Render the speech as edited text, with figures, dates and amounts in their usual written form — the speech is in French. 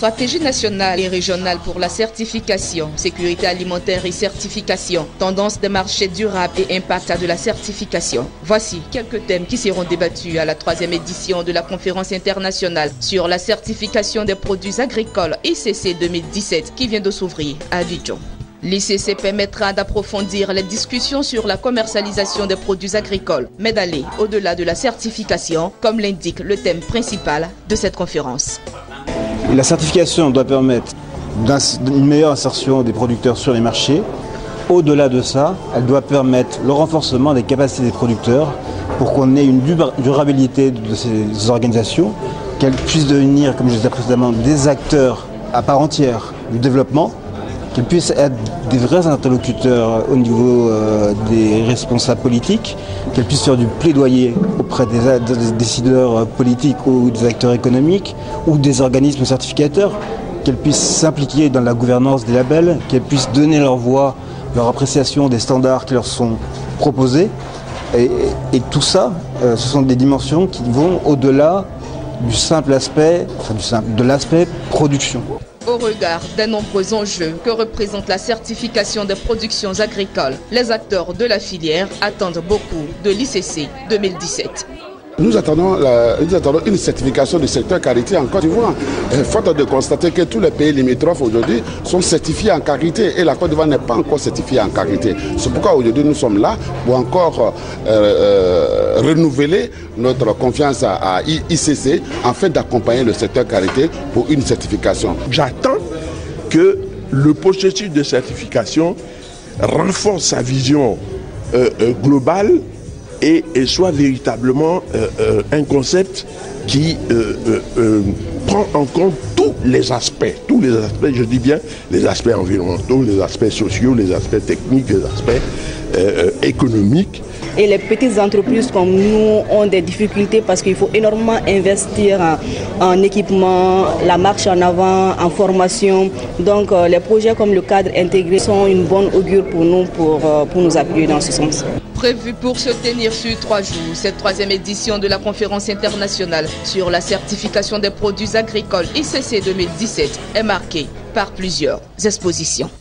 Stratégie nationale et régionale pour la certification, sécurité alimentaire et certification, tendance des marchés durables et impact de la certification. Voici quelques thèmes qui seront débattus à la 3e édition de la conférence internationale sur la certification des produits agricoles ICC 2017 qui vient de s'ouvrir à Abidjan. L'ICC permettra d'approfondir les discussions sur la commercialisation des produits agricoles, mais d'aller au-delà de la certification, comme l'indique le thème principal de cette conférence. La certification doit permettre une meilleure insertion des producteurs sur les marchés. Au-delà de ça, elle doit permettre le renforcement des capacités des producteurs pour qu'on ait une durabilité de ces organisations, qu'elles puissent devenir, comme je disais précédemment, des acteurs à part entière du développement, qu'elles puissent être des vrais interlocuteurs au niveau des responsables politiques, qu'elles puissent faire du plaidoyer auprès des décideurs politiques ou des acteurs économiques ou des organismes certificateurs, qu'elles puissent s'impliquer dans la gouvernance des labels, qu'elles puissent donner leur voix, leur appréciation des standards qui leur sont proposés. Et tout ça, ce sont des dimensions qui vont au-delà du simple aspect, de l'aspect production. Au regard des nombreux enjeux que représente la certification des productions agricoles, les acteurs de la filière attendent beaucoup de l'ICC 2017. Nous attendons une certification du secteur karité en Côte d'Ivoire. Faute de constater que tous les pays limitrophes aujourd'hui sont certifiés en karité et la Côte d'Ivoire n'est pas encore certifiée en karité. C'est pourquoi aujourd'hui nous sommes là pour encore renouveler notre confiance à ICC en fait d'accompagner le secteur karité pour une certification. J'attends que le processus de certification renforce sa vision globale et soit véritablement un concept qui prend en compte tous les aspects, je dis bien les aspects environnementaux, les aspects sociaux, les aspects techniques, les aspects économiques. Et les petites entreprises comme nous ont des difficultés parce qu'il faut énormément investir en équipement, la marche en avant, en formation. Donc les projets comme le cadre intégré sont une bonne augure pour nous, pour nous appuyer dans ce sens. Prévu pour se tenir sur 3 jours, cette 3e édition de la conférence internationale sur la certification des produits agricoles ICC 2017 est marquée par plusieurs expositions.